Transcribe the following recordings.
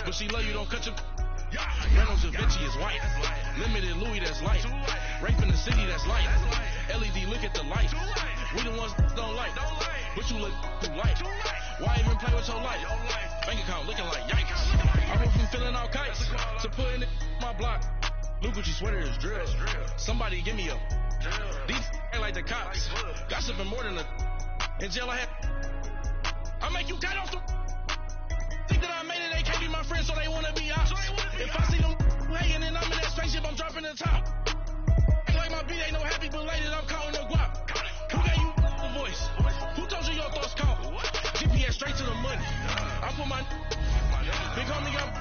But she love you, don't cut your... Reynolds and Vinci is white. Limited Louis, that's light. Rape in the city, that's light. LED, look at the light. We the ones don't like. But you look too light. Why even play with your life? Bank account looking like yikes. I went from filling out kites to putting it in my block. Blue Gucci sweater is drill. Somebody give me a... These ain't like the cops. Gossiping more than a... In jail I had... I make you cut off the... Think that I made it, they can't be my friends, so they wanna be ops. If I see them hanging and I'm in that spaceship, I'm dropping the top. Ain't like my beat ain't no happy belated, I'm counting the guap. Who gave you the voice? Who told you your thoughts count? GPS straight to the money. I put my big homie up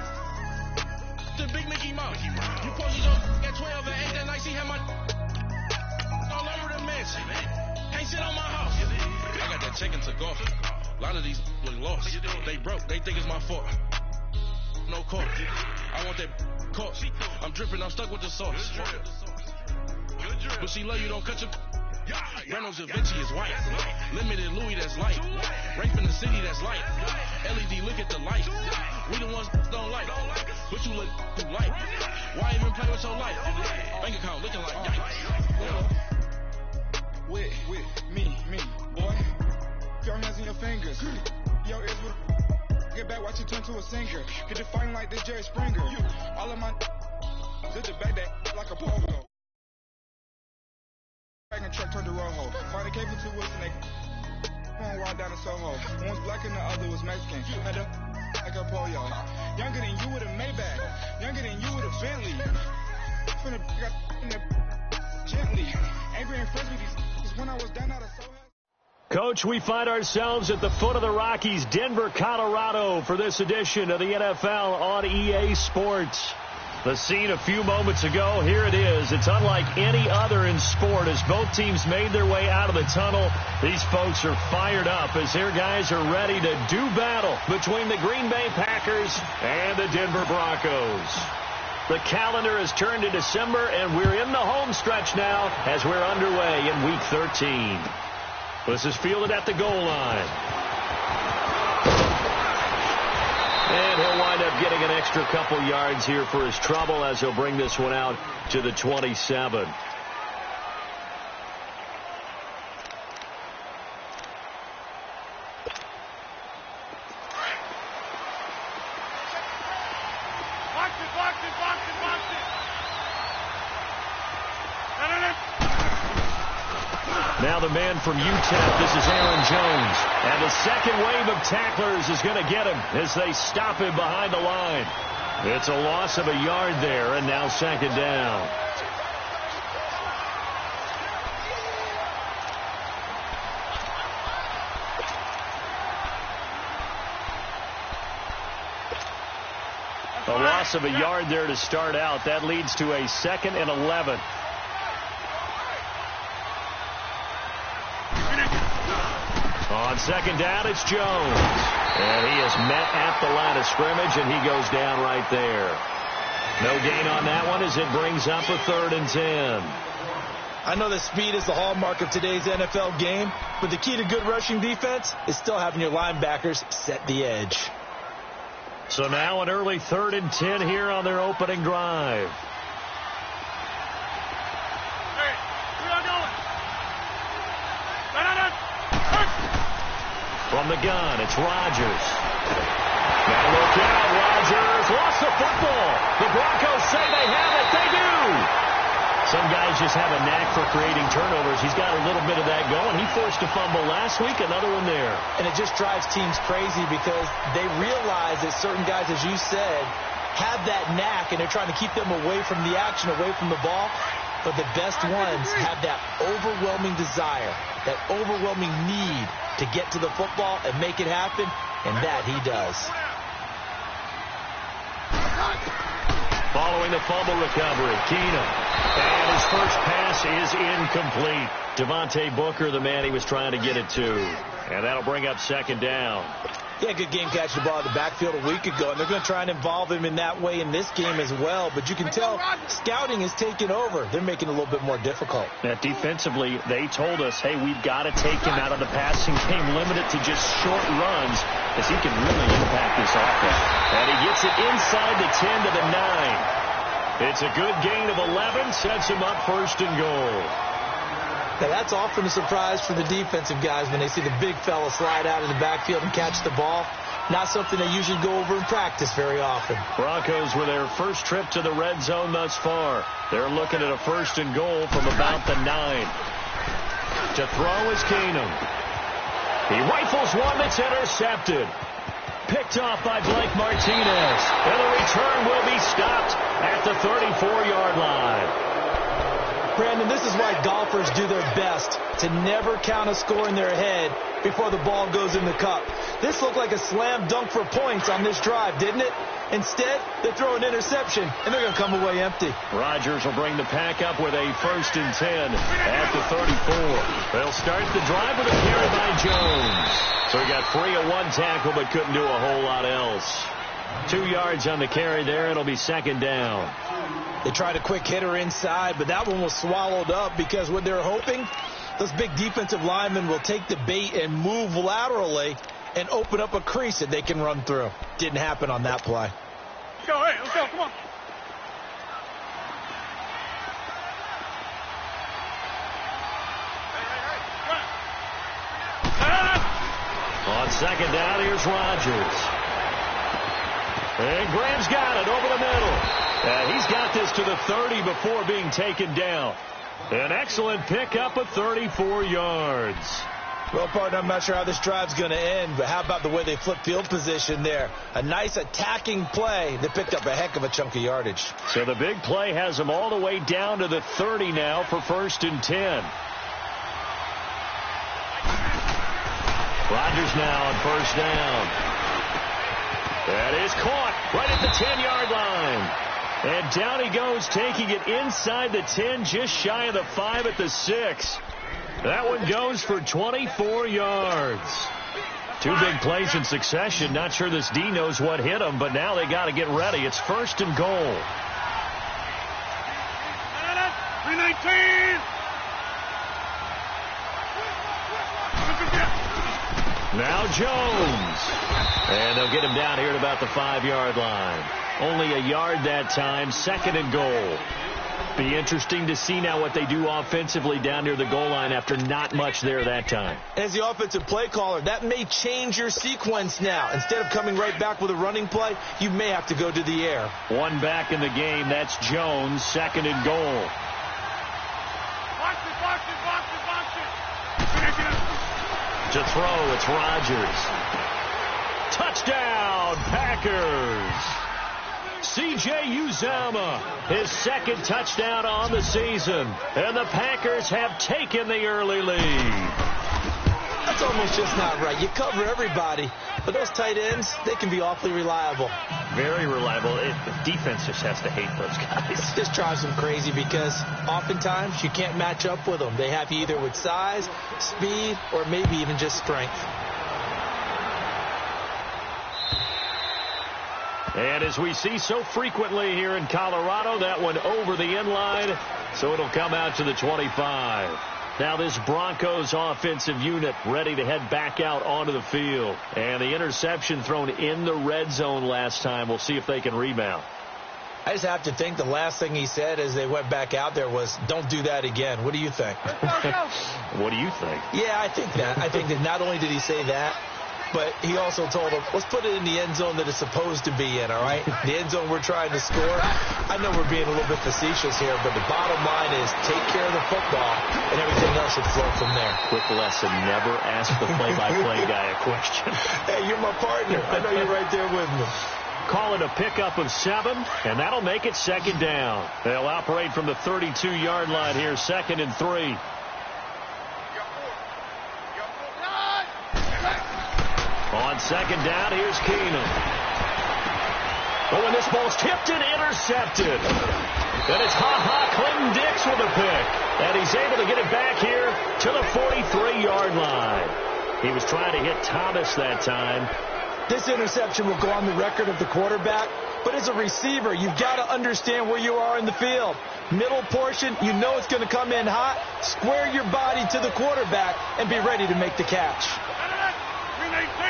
the big Mickey Mouse. You posted your at 12 and 8 that night, she had my all over the mansion. Can't sit on my house. I got that check and took off. A lot of these look lost. They broke, they think it's my fault. No court. I want that court. I'm dripping, I'm stuck with the sauce. But she love you, don't cut your... Reynolds and Vinci is white. Limited Louis, that's light. Rape in the city, that's light. LED, look at the light. We the ones don't like. But you look too light. Why even play with your life? Bank account looking like yikes. With me, boy. Your hands in your fingers. Your ears with get back, watch you turn to a singer. Get you fighting like this Jerry Springer. All of my did the back that like a pogo. Wagon truck turned to Rojo. Fighting came for 2 weeks and they one ride down in Soho. One was black and the other was Mexican. Had a like a polio. Younger than you with a Maybach. Younger than you with a Bentley. From the gently. Angry and friends with these when I was down out of Soho. Coach, we find ourselves at the foot of the Rockies, Denver, Colorado, for this edition of the NFL on EA Sports. The scene a few moments ago, here it is. It's unlike any other in sport as both teams made their way out of the tunnel. These folks are fired up as their guys are ready to do battle between the Green Bay Packers and the Denver Broncos. The calendar has turned to December, and we're in the home stretch now as we're underway in Week 13. This is fielded at the goal line. And he'll wind up getting an extra couple yards here for his trouble as he'll bring this one out to the 27. Now the man from UTEP, this is Aaron Jones. And the second wave of tacklers is going to get him as they stop him behind the line. It's a loss of a yard there, and now second down. A loss of a yard there to start out. That leads to a 2nd and 11. On second down, it's Jones. And he is met at the line of scrimmage, and he goes down right there. No gain on that one as it brings up a 3rd and 10. I know that speed is the hallmark of today's NFL game, but the key to good rushing defense is still having your linebackers set the edge. So now an early 3rd and 10 here on their opening drive. From the gun, it's Rodgers. Now look out, Rodgers lost the football. The Broncos say they have it. They do. Some guys just have a knack for creating turnovers. He's got a little bit of that going. He forced a fumble last week, another one there. And it just drives teams crazy because they realize that certain guys, as you said, have that knack, and they're trying to keep them away from the action, away from the ball. But the best ones have that overwhelming desire, that overwhelming need to get to the football and make it happen, and that he does. Following the fumble recovery, Keenum. And his first pass is incomplete. Devontae Booker, the man he was trying to get it to. And that'll bring up second down. He had a good game catching the ball in the backfield a week ago, and they're going to try and involve him in that way in this game as well. But you can tell scouting is taking over. They're making it a little bit more difficult. Now, defensively, they told us, hey, we've got to take him out of the passing game, limit it to just short runs, as he can really impact this offense. And he gets it inside the 10 to the 9. It's a good gain of 11, sets him up first and goal. Now, that's often a surprise for the defensive guys when they see the big fella slide out of the backfield and catch the ball. Not something they usually go over in practice very often. Broncos with their first trip to the red zone thus far. They're looking at a first and goal from about the 9. To throw is Keenum. He rifles one that's intercepted. Picked off by Blake Martinez. And the return will be stopped at the 34-yard line. Brandon, this is why golfers do their best to never count a score in their head before the ball goes in the cup. This looked like a slam dunk for points on this drive, didn't it? Instead, they throw an interception, and they're going to come away empty. Rodgers will bring the pack up with a first and 10 at the 34. They'll start the drive with a carry by Jones. So he got free of one tackle but couldn't do a whole lot else. 2 yards on the carry there. It'll be second down. They tried a quick hitter inside, but that one was swallowed up because what they're hoping, those big defensive linemen will take the bait and move laterally and open up a crease that they can run through. Didn't happen on that play. Let's go, hey, let's go, come on. On second down, here's Rodgers. And Graham's got it over the middle. He's got this to the 30 before being taken down. An excellent pickup of 34 yards. Well, partner, I'm not sure how this drive's going to end, but how about the way they flip field position there? A nice attacking play that picked up a heck of a chunk of yardage. So the big play has them all the way down to the 30 now for first and 10. Rodgers now on first down. That is caught right at the 10-yard line. And down he goes, taking it inside the 10, just shy of the 5 at the 6. That one goes for 24 yards. 2 big plays in succession. Not sure this D knows what hit him, but now they got to get ready. It's first and goal. 319. Now Jones. And they'll get him down here at about the 5-yard line. Only a yard that time, second and goal. Be interesting to see now what they do offensively down near the goal line after not much there that time. As the offensive play caller, that may change your sequence now. Instead of coming right back with a running play, you may have to go to the air. One back in the game, that's Jones, second and goal. Box it. To throw, it's Rodgers. Touchdown, Packers. C.J. Uzomah, his second touchdown on the season. And the Packers have taken the early lead. That's almost just not right. You cover everybody, but those tight ends, they can be awfully reliable. Very reliable. The defense just has to hate those guys. This drives them crazy because oftentimes you can't match up with them. They have you either with size, speed, or maybe even just strength. And as we see so frequently here in Colorado, that one over the end line, so it'll come out to the 25. Now this Broncos offensive unit ready to head back out onto the field. And the interception thrown in the red zone last time. We'll see if they can rebound. I just have to think the last thing he said as they went back out there was, don't do that again. What do you think? What do you think? Yeah, I think that. I think that not only did he say that, but he also told them, let's put it in the end zone that it's supposed to be in, all right? The end zone we're trying to score. I know we're being a little bit facetious here, but the bottom line is take care of the football, and everything else should flow from there. Quick lesson, never ask the play-by-play guy a question. Hey, you're my partner. I know you're right there with me. Call it a pickup of 7, and that'll make it second down. They'll operate from the 32-yard line here, second and 3. On second down, here's Keenum. Oh, and this ball's tipped and intercepted. And it's Clinton-Dix with a pick. And he's able to get it back here to the 43-yard line. He was trying to hit Thomas that time. This interception will go on the record of the quarterback. But as a receiver, you've got to understand where you are in the field. Middle portion, you know it's going to come in hot. Square your body to the quarterback and be ready to make the catch. 319.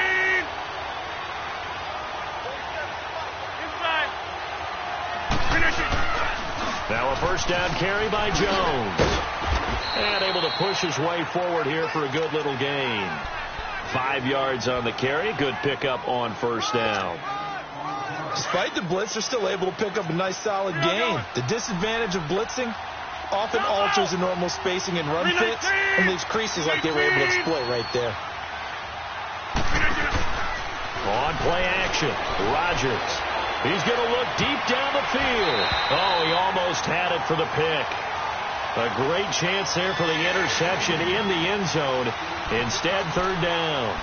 Now a first down carry by Jones. And able to push his way forward here for a good little gain. 5 yards on the carry. Good pickup on first down. Despite the blitz, they're still able to pick up a nice solid gain. The disadvantage of blitzing often alters the normal spacing and run fits and leaves creases like they were able to exploit right there. On play action, Rodgers. He's going to look deep down the field. Oh, he almost had it for the pick. A great chance there for the interception in the end zone. Instead, third down.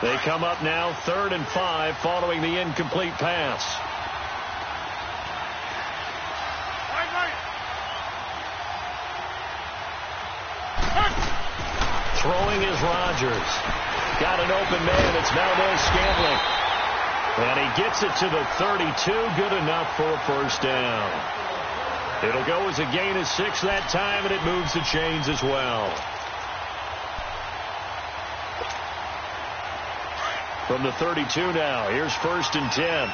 They come up now 3rd and 5 following the incomplete pass. Throwing is Rodgers. Got an open man. It's Valdez-Scantling. And he gets it to the 32. Good enough for a first down. It'll go as a gain of 6 that time, and it moves the chains as well. From the 32 now, here's 1st and 10.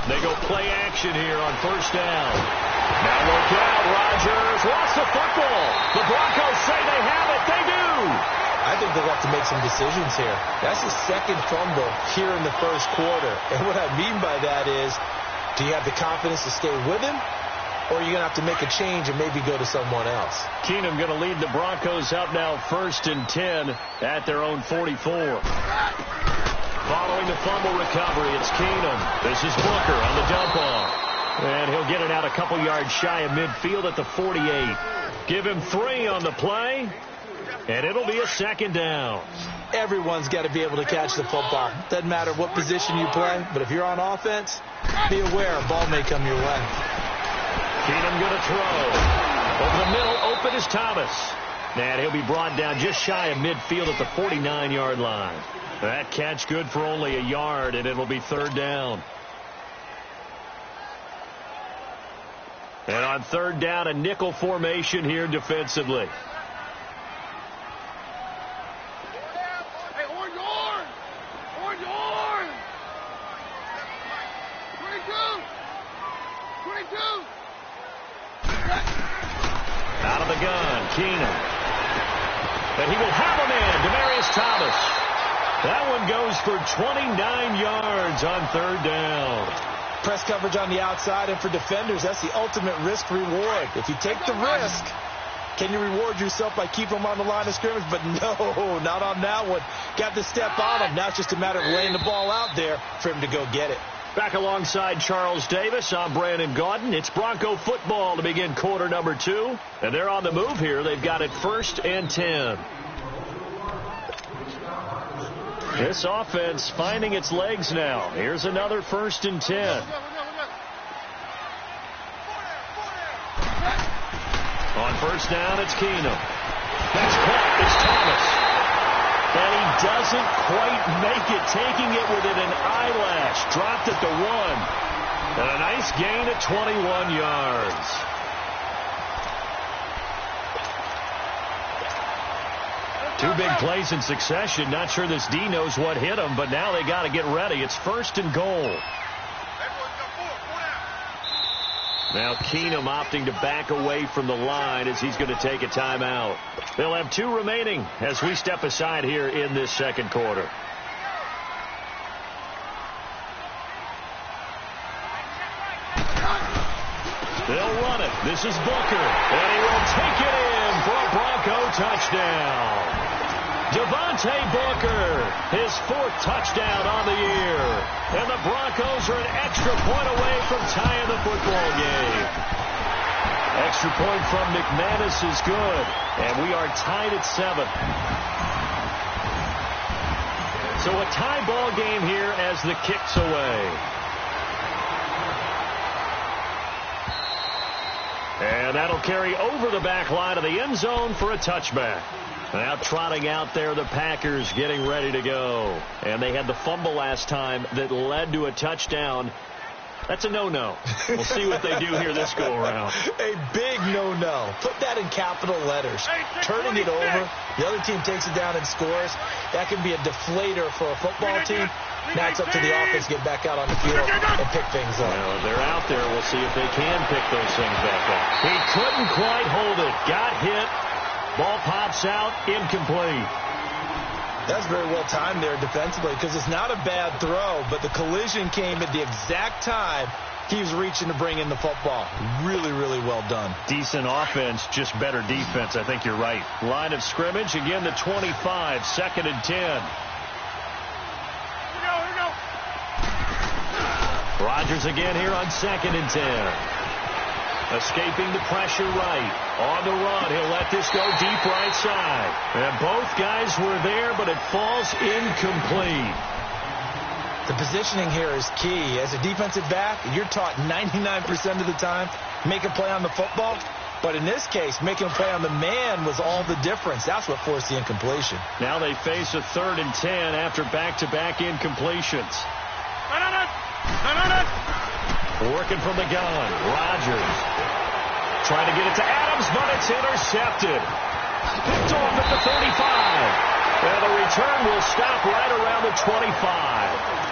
They go play action here on first down. Now look out, Rodgers lost the football. The Broncos say they have it. They do. I think they'll have to make some decisions here. That's his 2nd fumble here in the 1st quarter. And what I mean by that is, do you have the confidence to stay with him? Or are you going to have to make a change and maybe go to someone else? Keenum going to lead the Broncos up now 1st and 10 at their own 44. Following the fumble recovery, it's Keenum. This is Booker on the dump off. And he'll get it out a couple yards shy of midfield at the 48. Give him 3 on the play, and it'll be a 2nd down. Everyone's got to be able to catch the football. Doesn't matter what position you play, but if you're on offense, be aware a ball may come your way. Keenum going to throw. Over the middle, open is Thomas. And he'll be brought down just shy of midfield at the 49-yard line. That catch good for only a yard, and it'll be 3rd down. And on 3rd down, a nickel formation here defensively. Hey, on yours! On yours! 22! 22! Out of the gun, Keenum. And he will have a man, Demaryius Thomas. That one goes for 29 yards on 3rd down. Press coverage on the outside, and for defenders, that's the ultimate risk-reward. If you take the risk, can you reward yourself by keeping them on the line of scrimmage? But no, not on that one. Got to step on him. Now it's just a matter of laying the ball out there for him to go get it. Back alongside Charles Davis, I'm Brandon Gaudin. It's Bronco football to begin quarter number 2. And they're on the move here. They've got it 1st and 10. This offense finding its legs now. Here's another 1st and 10. On first down, it's Keenum. Next play is Thomas. And he doesn't quite make it, taking it within an eyelash. Dropped at the 1. And a nice gain at 21 yards. Two big plays in succession. Not sure this D knows what hit him, but now they got to get ready. It's 1st and goal. Now Keenum opting to back away from the line as he's going to take a timeout. They'll have 2 remaining as we step aside here in this 2nd quarter. They'll run it. This is Booker. And he will take it in for a Bronco touchdown. Devontae Booker, his 4th touchdown on the year. And the Broncos are an extra point away from tying the football game. Extra point from McManus is good. And we are tied at 7. So a tie ball game here as the kick's away. And that'll carry over the back line of the end zone for a touchback. Now trotting out there, the Packers getting ready to go. And they had the fumble last time that led to a touchdown. That's a no-no. We'll see what they do here this go-around. A big no-no. Put that in capital letters. Turning it over, the other team takes it down and scores. That can be a deflator for a football team. Now it's up to the offense to get back out on the field and pick things up. Well, they're out there. We'll see if they can pick those things back up. He couldn't quite hold it. Got hit. Ball pops out. Incomplete. That's very well timed there defensively because it's not a bad throw, but the collision came at the exact time he was reaching to bring in the football. Really, really well done. Decent offense, just better defense. I think you're right. Line of scrimmage, again the 25, 2nd and 10. Here we go. Rodgers again here on 2nd and 10. Escaping the pressure right. On the run, he'll let this go deep right side. And both guys were there, but it falls incomplete. The positioning here is key. As a defensive back, you're taught 99% of the time, make a play on the football. But in this case, making a play on the man was all the difference. That's what forced the incompletion. Now they face a 3rd and 10 after back-to-back incompletions. Working from the gun. Rodgers trying to get it to Adams, but it's intercepted. Picked off at the 35. And the return will stop right around the 25.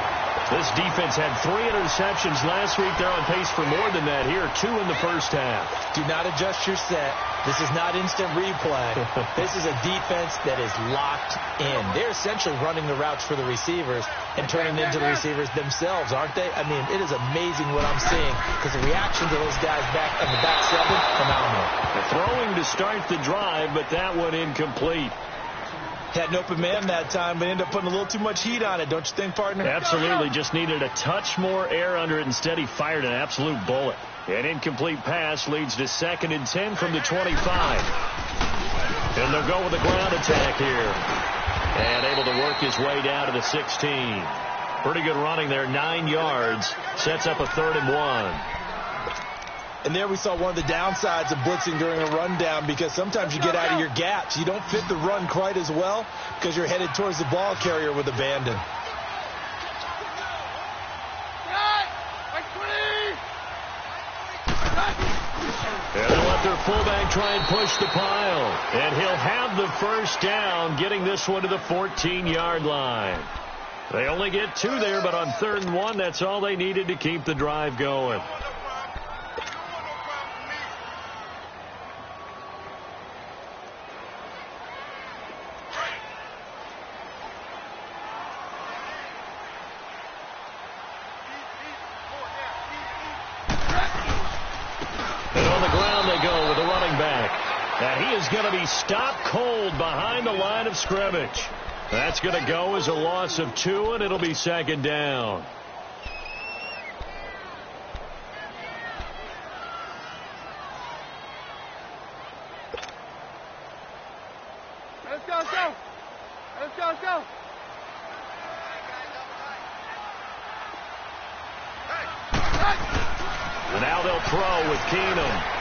This defense had 3 interceptions last week. They're on pace for more than that here. 2 in the first half. Do not adjust your set. This is not instant replay. This is a defense that is locked in. They're essentially running the routes for the receivers and turning into the receivers themselves, aren't they? I mean, it is amazing what I'm seeing because the reaction to those guys back on the back 7, phenomenal. They're throwing to start the drive, but that one incomplete. Had an open man that time, but ended up putting a little too much heat on it, don't you think, partner? Absolutely. Just needed a touch more air under it. Instead, he fired an absolute bullet. An incomplete pass leads to 2nd and 10 from the 25. And they'll go with a ground attack here. And able to work his way down to the 16. Pretty good running there, 9 yards. Sets up a 3rd and 1. And there we saw one of the downsides of blitzing during a rundown because sometimes you get out of your gaps. You don't fit the run quite as well because you're headed towards the ball carrier with abandon. And they'll let their fullback try and push the pile. And he'll have the first down, getting this one to the 14-yard line. They only get 2 there, but on 3rd and 1, that's all they needed to keep the drive going. And he is going to be stopped cold behind the line of scrimmage. That's going to go as a loss of 2, and it'll be 2nd down. Let's go. And now they'll throw with Keenum.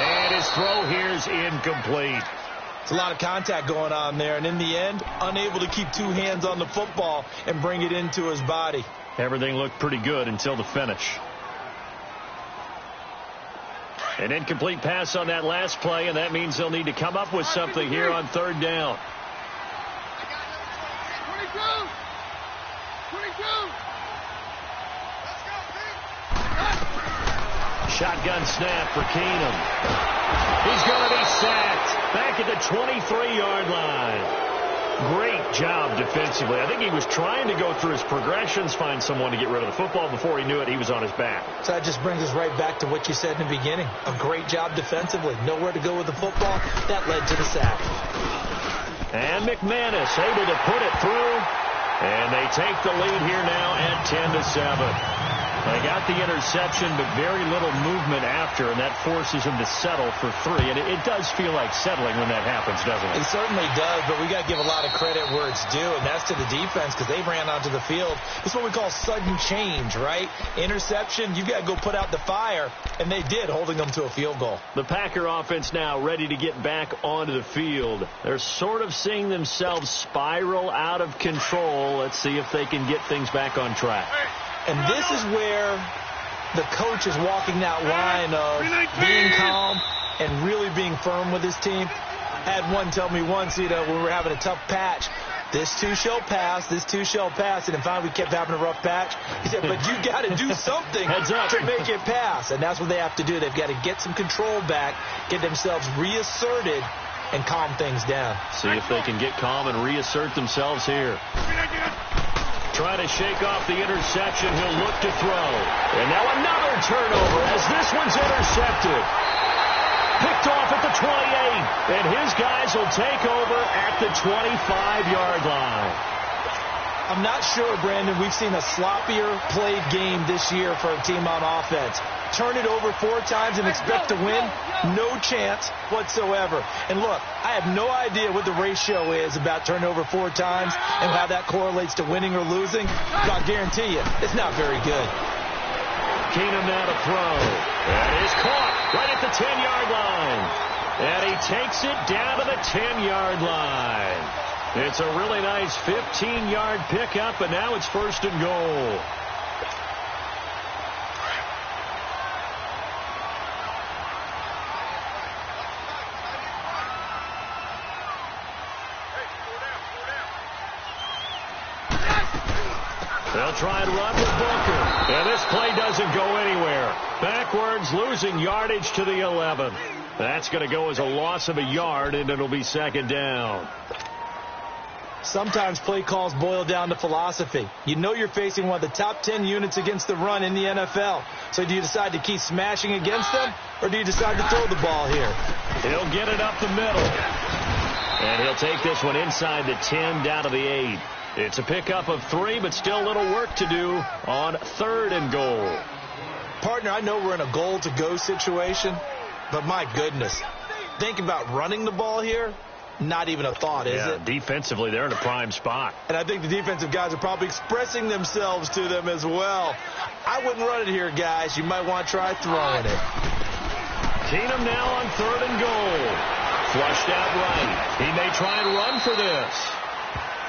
And his throw here is incomplete. It's a lot of contact going on there, and in the end, unable to keep 2 hands on the football and bring it into his body. Everything looked pretty good until the finish. An incomplete pass on that last play, and that means they'll need to come up with something here on 3rd down. 22. Shotgun snap for Keenum. He's going to be sacked back at the 23-yard line. Great job defensively. I think he was trying to go through his progressions, find someone to get rid of the football. Before he knew it, he was on his back. So that just brings us right back to what you said in the beginning. A great job defensively. Nowhere to go with the football. That led to the sack. And McManus able to put it through. And they take the lead here now at 10-7. They got the interception, but very little movement after, and that forces them to settle for 3. And it does feel like settling when that happens, doesn't it? It certainly does, but we got to give a lot of credit where it's due, and that's to the defense because they ran onto the field. It's what we call sudden change, right? Interception, you got to go put out the fire, and they did, holding them to a field goal. The Packer offense now ready to get back onto the field. They're sort of seeing themselves spiral out of control. Let's see if they can get things back on track. And this is where the coach is walking that line of being calm and really being firm with his team. I had one tell me once, when we were having a tough patch, this too shall pass, this too shall pass. And finally we kept having a rough patch. He said, but you got to do something to make it pass. And that's what they have to do. They've got to get some control back, get themselves reasserted, and calm things down. See if they can get calm and reassert themselves here. Try to shake off the interception. He'll look to throw. And now another turnover as this one's intercepted. Picked off at the 28. And his guys will take over at the 25-yard line. I'm not sure, Brandon, we've seen a sloppier played game this year for a team on offense. Turn it over 4 times and expect to win? No chance whatsoever. And look, I have no idea what the ratio is about turning over 4 times and how that correlates to winning or losing. But I guarantee you, it's not very good. Keenum now to throw. That is caught right at the 10-yard line. And he takes it down to the 10-yard line. It's a really nice 15-yard pickup, and now it's 1st and goal. They'll try and run with Booker. And this play doesn't go anywhere. Backwards, losing yardage to the 11. That's going to go as a loss of a yard, and it'll be 2nd down. Sometimes play calls boil down to philosophy. You know you're facing one of the top 10 units against the run in the NFL. So do you decide to keep smashing against them, or do you decide to throw the ball here? He'll get it up the middle. And he'll take this one inside the 10 down to the 8. It's a pickup of 3, but still a little work to do on 3rd and goal. Partner, I know we're in a goal-to-go situation, but my goodness, think about running the ball here. Not even a thought, is it? Defensively, they're in a prime spot. And I think the defensive guys are probably expressing themselves to them as well. I wouldn't run it here, guys. You might want to try throwing it. Keenum now on 3rd and goal. Flushed out right. He may try and run for this.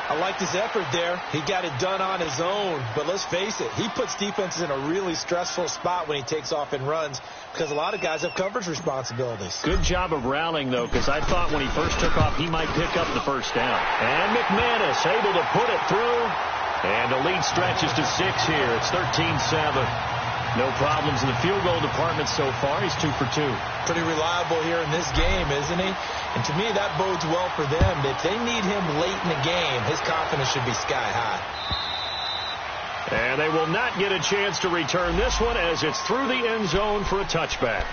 I liked his effort there. He got it done on his own. But let's face it, he puts defenses in a really stressful spot when he takes off and runs because a lot of guys have coverage responsibilities. Good job of rallying, though, because I thought when he first took off, he might pick up the 1st down. And McManus able to put it through. And the lead stretches to 6 here. It's 13-7. No problems in the field goal department so far. He's 2 for 2. Pretty reliable here in this game, isn't he? And to me, that bodes well for them. If they need him late in the game, his confidence should be sky high. And they will not get a chance to return this one as it's through the end zone for a touchback.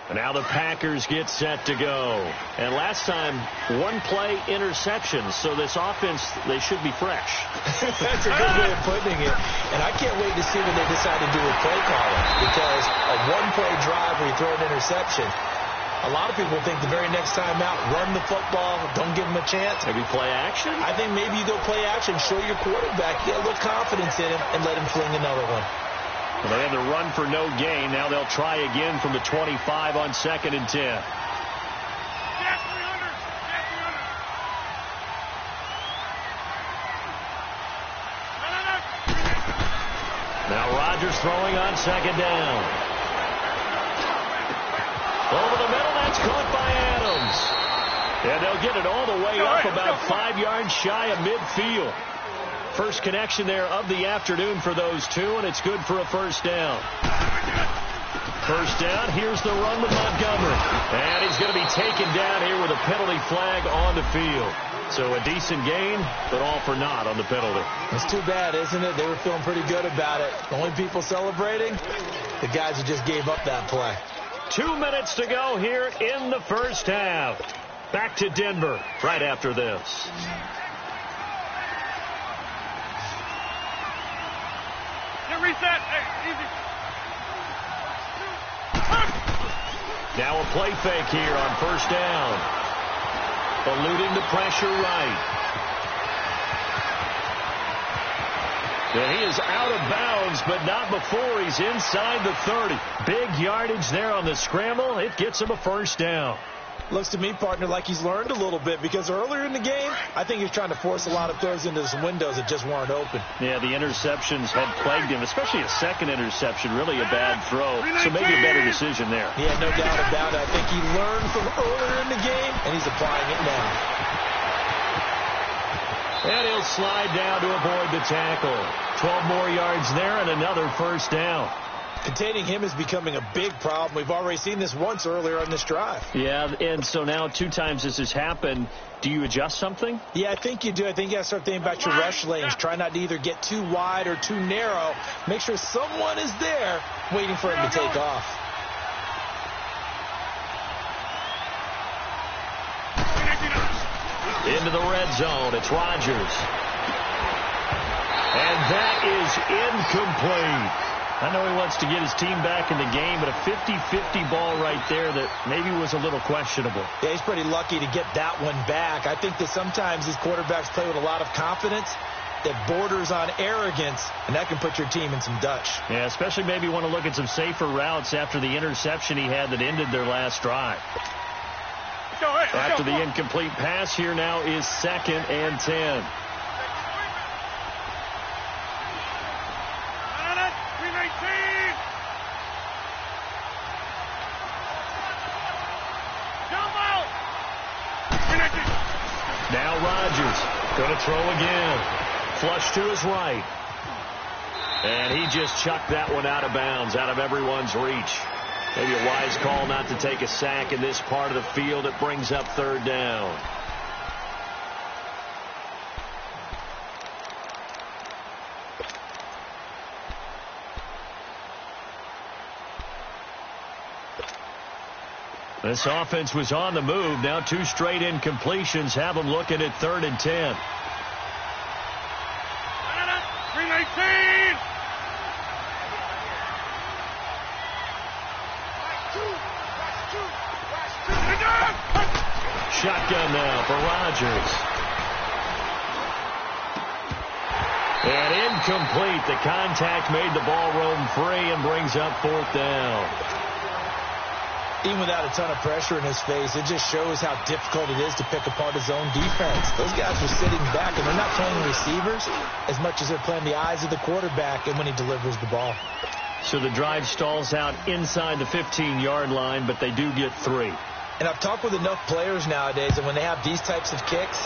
Now the Packers get set to go. And last time, 1-play interception. So this offense, they should be fresh. That's a good way of putting it. And I can't wait to see what they decide to do with play calling. Because a 1-play drive where you throw an interception, a lot of people think the very next time out, run the football, don't give them a chance. Maybe play action? I think maybe you go play action, show your quarterback, get a little confidence in him, and let him fling another one. Well, they had to run for no gain. Now they'll try again from the 25 on 2nd and 10. Now Rodgers throwing on 2nd down. Over the middle, that's caught by Adams. And they'll get it all the way up about 5 yards shy of midfield. First connection there of the afternoon for those two, and it's good for a 1st down. 1st down, here's the run with Montgomery. And he's going to be taken down here with a penalty flag on the field. So a decent gain, but all for naught on the penalty. It's too bad, isn't it? They were feeling pretty good about it. The only people celebrating, the guys who just gave up that play. 2 minutes to go here in the 1st half. Back to Denver right after this. Reset. Hey, easy. Now a play fake here on 1st down. Eluding the pressure right. And he is out of bounds, but not before he's inside the 30. Big yardage there on the scramble. It gets him a first down. Looks to me, partner, like he's learned a little bit, because earlier in the game, I think he's trying to force a lot of throws into some windows that just weren't open. Yeah, the interceptions had plagued him, especially a second interception, really a bad throw. So maybe a better decision there. Yeah, no doubt about it. I think he learned from earlier in the game, and he's applying it now. And he'll slide down to avoid the tackle. 12 more yards there and another first down. Containing him is becoming a big problem. We've already seen this once earlier on this drive. Yeah, and so now 2 times this has happened. Do you adjust something? Yeah, I think you do. I think you got to start thinking about your rush lanes. Try not to either get too wide or too narrow. Make sure someone is there waiting for him to take off. Into the red zone. It's Rodgers. And that is incomplete. I know he wants to get his team back in the game, but a 50-50 ball right there that maybe was a little questionable. Yeah, he's pretty lucky to get that one back. I think that sometimes these quarterbacks play with a lot of confidence that borders on arrogance, and that can put your team in some Dutch. Yeah, especially maybe want to look at some safer routes after the interception he had that ended their last drive. After the incomplete pass, here now is 2nd and 10. Now Rodgers going to throw again. Flush to his right. And he just chucked that one out of bounds, out of everyone's reach. Maybe a wise call not to take a sack in this part of the field. It brings up 3rd down. This offense was on the move. Now 2 straight incompletions have them looking at 3rd and 10. 319! Shotgun now for Rodgers. And incomplete. The contact made the ball roam free and brings up 4th down. Even without a ton of pressure in his face, it just shows how difficult it is to pick apart his own defense. Those guys were sitting back, and they're not playing receivers as much as they're playing the eyes of the quarterback and when he delivers the ball. So the drive stalls out inside the 15-yard line, but they do get 3. And I've talked with enough players nowadays that when they have these types of kicks,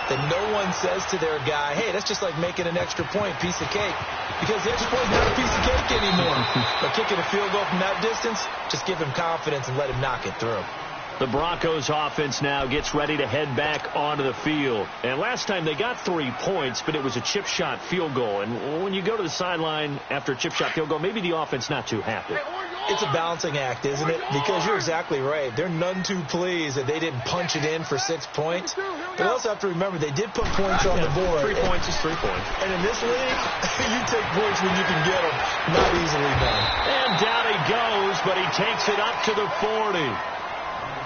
that no one says to their guy, hey, that's just like making an extra point, piece of cake. Because the extra point is not a piece of cake anymore. But kicking a field goal from that distance, just give him confidence and let him knock it through. The Broncos offense now gets ready to head back onto the field. And last time they got 3 points, but it was a chip shot field goal. And when you go to the sideline after a chip shot field goal, maybe the offense not too happy. It's a balancing act, isn't it? Because you're exactly right. They're none too pleased that they didn't punch it in for 6 points. But also have to remember they did put points on the board. 3 points is 3 points. And in this league, you take points when you can get them. Not easily done. And down he goes, but he takes it up to the 40.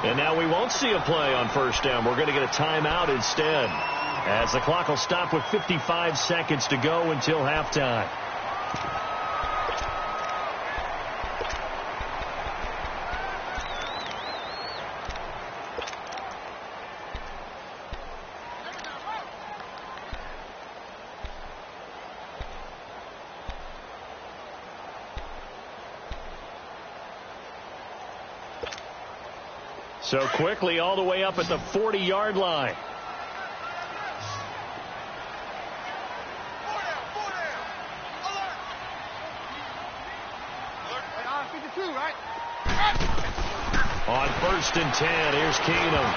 And now we won't see a play on 1st down. We're going to get a timeout instead, as the clock will stop with 55 seconds to go until halftime. So quickly all the way up at the 40-yard line. On 1st and 10, here's Keenum.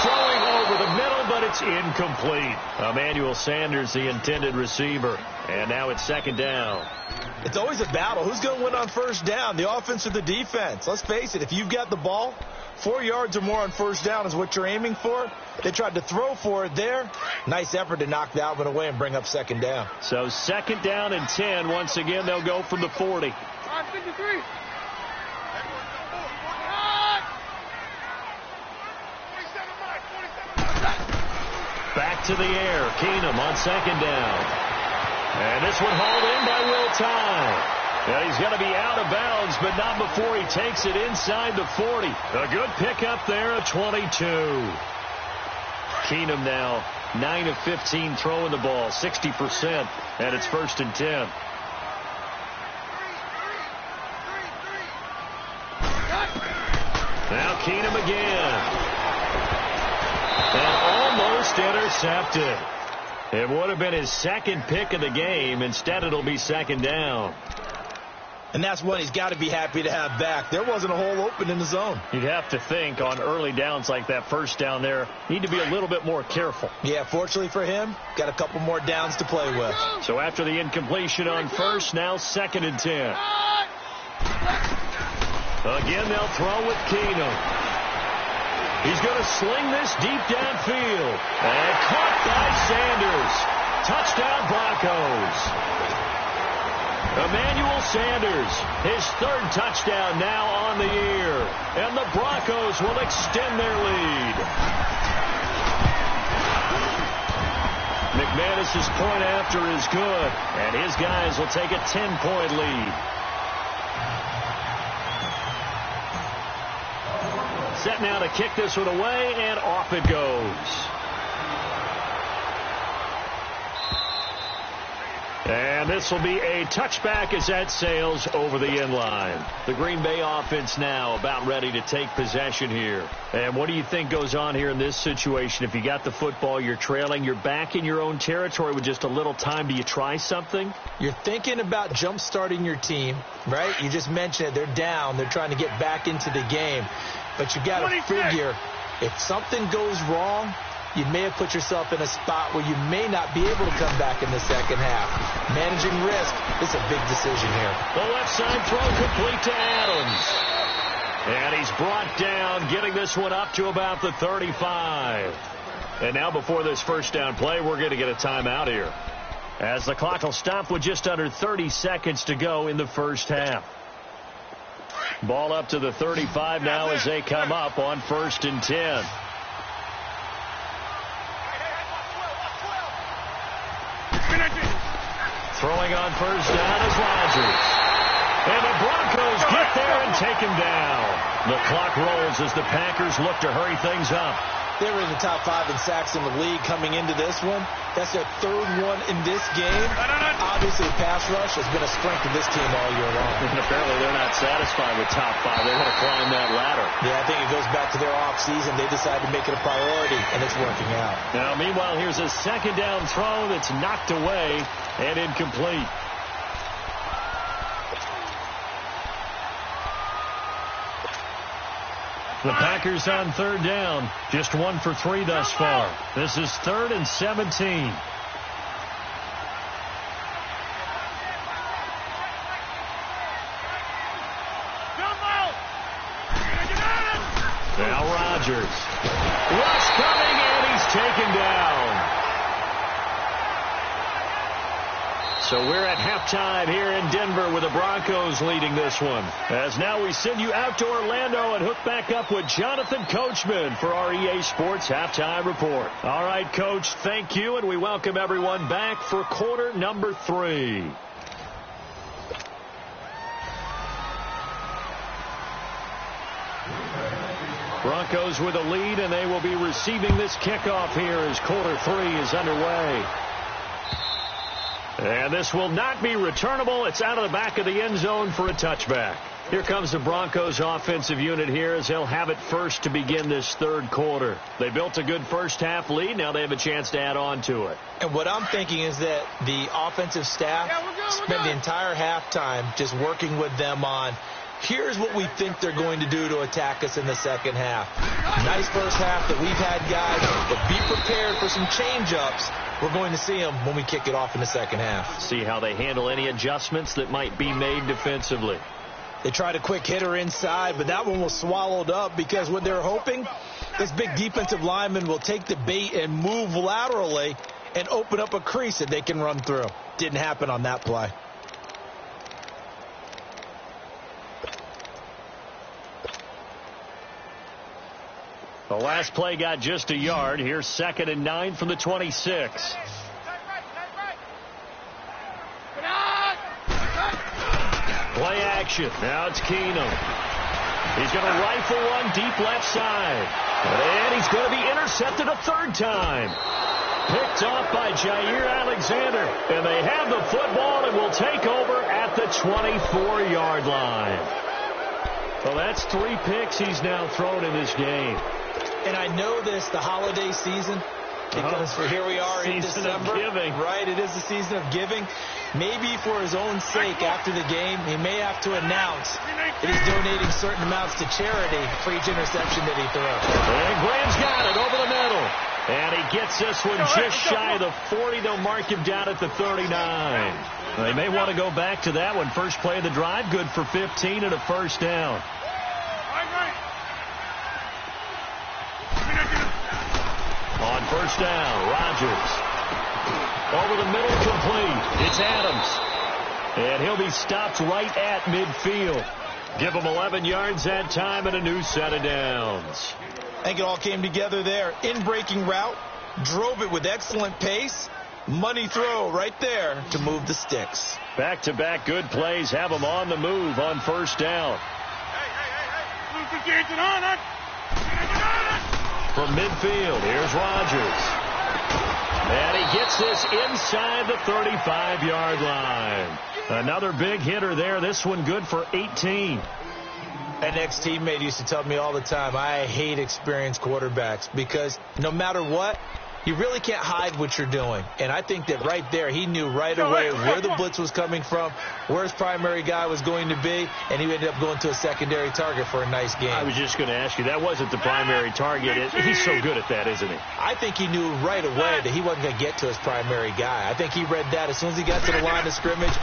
Throwing over the middle, but it's incomplete. Emmanuel Sanders, the intended receiver. And now it's 2nd down. It's always a battle. Who's going to win on 1st down, the offense or the defense? Let's face it, if you've got the ball, 4 yards or more on 1st down is what you're aiming for. They tried to throw for it there. Nice effort to knock that one away and bring up 2nd down. So 2nd down and 10. Once again, they'll go from the 40. 53. Back to the air. Keenum on 2nd down. And this one hauled in by Will Tye. Yeah, he's going to be out of bounds, but not before he takes it inside the 40. A good pickup there, a 22. Keenum now 9 of 15 throwing the ball, 60%, and it's 1st and 10. Now Keenum again. And almost intercepted. It would have been his second pick of the game. Instead, it'll be 2nd down. And that's one he's got to be happy to have back. There wasn't a hole open in the zone. You'd have to think on early downs like that first down there, need to be a little bit more careful. Yeah, fortunately for him, got a couple more downs to play with. So after the incompletion on first, now 2nd and 10. Again, they'll throw with Keenum. He's going to sling this deep downfield. And caught by Sanders. Touchdown Broncos. Emmanuel Sanders, his 3rd touchdown now on the year. And the Broncos will extend their lead. McManus's point after is good. And his guys will take a 10-point lead. Set now to kick this one away, and off it goes. And this will be a touchback as that sails over the end line. The Green Bay offense now about ready to take possession here. And what do you think goes on here in this situation? If you got the football, you're trailing, you're back in your own territory with just a little time. Do you try something? You're thinking about jump-starting your team, right? You just mentioned it. They're down. They're trying to get back into the game. But you got to figure if something goes wrong, you may have put yourself in a spot where you may not be able to come back in the second half. Managing risk is a big decision here. The left side throw complete to Adams. And he's brought down, getting this one up to about the 35. And now before this first down play, we're going to get a timeout here, as the clock will stop with just under 30 seconds to go in the first half. Ball up to the 35 now as they come up on 1st and 10. Throwing on first down is Rodgers. And the Broncos get there and take him down. The clock rolls as the Packers look to hurry things up. They were in the top 5 in sacks in the league coming into this one. That's their 3rd one in this game. Obviously, pass rush has been a strength of this team all year long. And apparently they're not satisfied with top 5. They want to climb that ladder. Yeah, I think it goes back to their offseason. They decided to make it a priority, and it's working out. Now, meanwhile, here's a 2nd down throw that's knocked away and incomplete. The Packers on 3rd down. Just 1 for 3 thus far. This is 3rd and 17. Now Rodgers. Rush coming, and he's taken down. So we're at halftime here in Denver with the Broncos leading this one. As now we send you out to Orlando and hook back up with Jonathan Coachman for our EA Sports Halftime Report. All right, Coach, thank you, and we welcome everyone back for quarter number 3. Broncos with a lead, and they will be receiving this kickoff here as quarter 3 is underway. And this will not be returnable. It's out of the back of the end zone for a touchback. Here comes the Broncos offensive unit here as they'll have it first to begin this 3rd quarter. They built a good first half lead. Now they have a chance to add on to it. And what I'm thinking is that the offensive staff spent the entire halftime just working with them on, here's what we think they're going to do to attack us in the second half. Nice first half that we've had, guys, but be prepared for some change-ups. We're going to see them when we kick it off in the second half. See how they handle any adjustments that might be made defensively. They tried a quick hitter inside, but that one was swallowed up because what they're hoping, this big defensive lineman will take the bait and move laterally and open up a crease that they can run through. Didn't happen on that play. The last play got just a yard. Here's 2nd and 9 from the 26. possession. Now it's Keenum. He's going to rifle one deep left side. And he's going to be intercepted a third time. Picked off by Jair Alexander. And they have the football and will take over at the 24-yard line. Well, that's 3 picks he's now thrown in this game. And I know this, the holiday season, because here we are in December. Right, it is the season of giving. Maybe for his own sake, after the game, he may have to announce that he's donating certain amounts to charity for each interception that he throws. And Graham's got it over the middle. And he gets this one just shy of the 40. They'll mark him down at the 39. They may want to go back to that one. First play of the drive, good for 15 and a first down. On first down, Rodgers. Over the middle, complete. It's Adams. And he'll be stopped right at midfield. Give him 11 yards that time and a new set of downs. I think it all came together there. In-breaking route, drove it with excellent pace. Money throw right there to move the sticks. Back-to-back good plays have him on the move on first down. From midfield, here's Rodgers. And he gets this inside the 35-yard line. Another big hitter there. This one good for 18. An ex-teammate used to tell me all the time, I hate experienced quarterbacks because no matter what, you really can't hide what you're doing. And I think that right there, he knew right away where the blitz was coming from, where his primary guy was going to be, and he ended up going to a secondary target for a nice game. I was just going to ask you, that wasn't the primary target. He's so good at that, isn't he? I think he knew right away that he wasn't going to get to his primary guy. I think he read that as soon as he got to the line of scrimmage,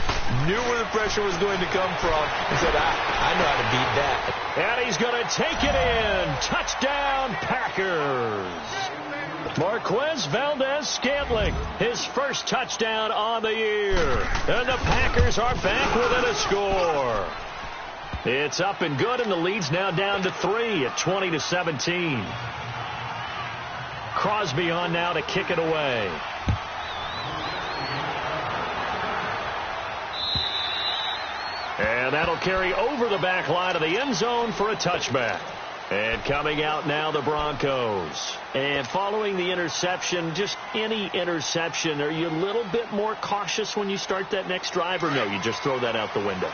knew where the pressure was going to come from, and said, I know how to beat that. And he's going to take it in. Touchdown, Packers. Marquez Valdez-Scantling, his first touchdown on the year. And the Packers are back within a score. It's up and good, and the lead's now down to 3 at 20-17. Crosby on now to kick it away. And that'll carry over the back line of the end zone for a touchback. And coming out now, the Broncos. And following the interception, just any interception, are you a little bit more cautious when you start that next drive, or no, you just throw that out the window?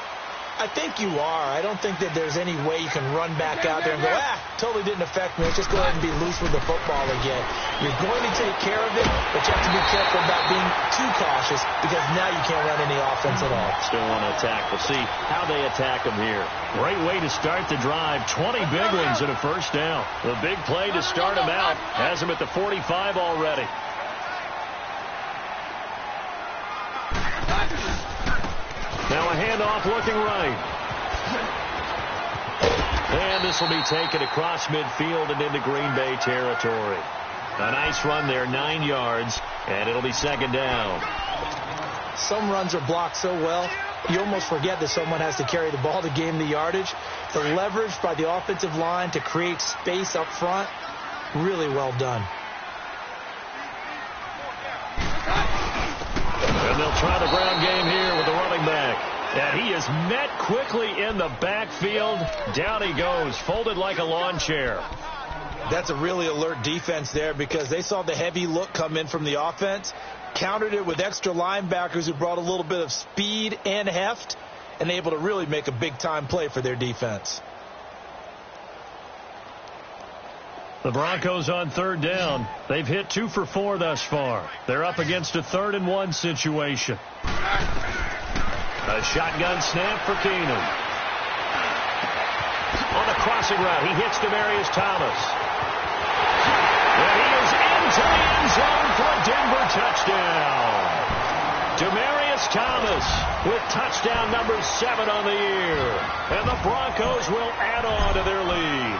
I think you are. I don't think that there's any way you can run back out there and go, totally didn't affect me. Let's just go ahead and be loose with the football again. You're going to take care of it, but you have to be careful about being too cautious because now you can't run any offense at all. Still want to attack. We'll see how they attack them here. Great way to start the drive. 20 big ones and a first down. The big play to start him out has him at the 45 already. Now a handoff looking right. And this will be taken across midfield and into Green Bay territory. A nice run there, 9 yards, and it'll be second down. Some runs are blocked so well, you almost forget that someone has to carry the ball to gain the yardage. The leverage by the offensive line to create space up front, really well done. And they'll try the ground game here with the running back. And he is met quickly in the backfield. Down he goes, folded like a lawn chair. That's a really alert defense there because they saw the heavy look come in from the offense, countered it with extra linebackers who brought a little bit of speed and heft, and able to really make a big-time play for their defense. The Broncos on third down. They've hit 2 for 4 thus far. They're up against a 3rd and 1 situation. A shotgun snap for Keenum. On the crossing route, he hits Demaryius Thomas. And he is into the end zone for a Denver touchdown. Demaryius Thomas with touchdown number 7 on the year. And the Broncos will add on to their lead.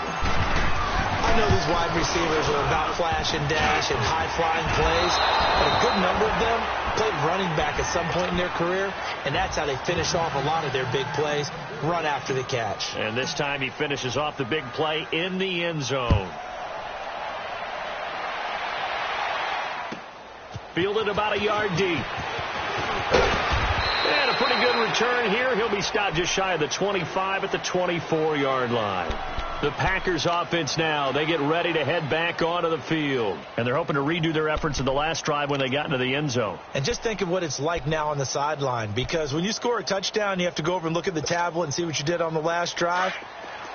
I know these wide receivers are about flash and dash and high-flying plays, but a good number of them played running back at some point in their career, and that's how they finish off a lot of their big plays, run after the catch. And this time he finishes off the big play in the end zone. Fielded about a yard deep. And a pretty good return here. He'll be stopped just shy of the 25 at the 24-yard line. The Packers offense now, they get ready to head back onto the field. And they're hoping to redo their efforts in the last drive when they got into the end zone. And just think of what it's like now on the sideline, because when you score a touchdown, you have to go over and look at the tablet and see what you did on the last drive.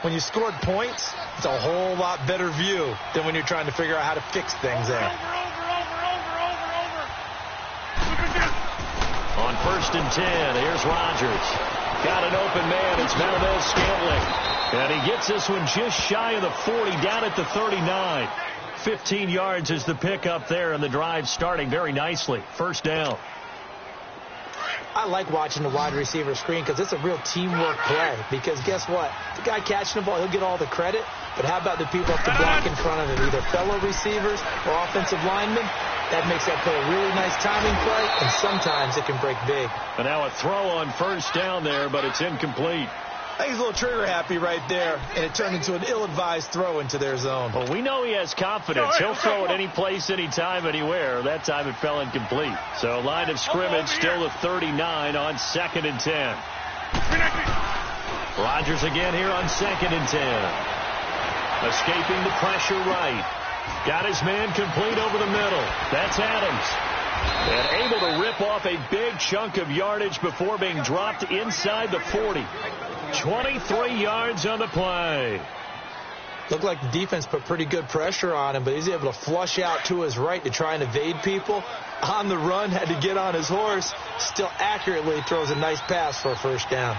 When you scored points, it's a whole lot better view than when you're trying to figure out how to fix things there. On 1st and 10, here's Rodgers. Got an open man. It's Valdez-Scantling. And he gets this one just shy of the 40, down at the 39. 15 yards is the pickup there, and the drive starting very nicely. First down. I like watching the wide receiver screen because it's a real teamwork play. Because guess what? The guy catching the ball, he'll get all the credit. But how about the people up the block in front of him, either fellow receivers or offensive linemen? That makes that play a really nice timing play, and sometimes it can break big. And now a throw on first down there, but it's incomplete. I think he's a little trigger happy right there, and it turned into an ill-advised throw into their zone. Well, we know he has confidence. He'll throw it any place, anytime, anywhere. That time it fell incomplete. So line of scrimmage still at 39 on 2nd and 10. Rodgers again here on 2nd and 10. Escaping the pressure right. Got his man complete over the middle. That's Adams. And able to rip off a big chunk of yardage before being dropped inside the 40. 23 yards on the play. Looked like the defense put pretty good pressure on him, but he's able to flush out to his right to try and evade people. On the run, had to get on his horse. Still accurately throws a nice pass for a first down.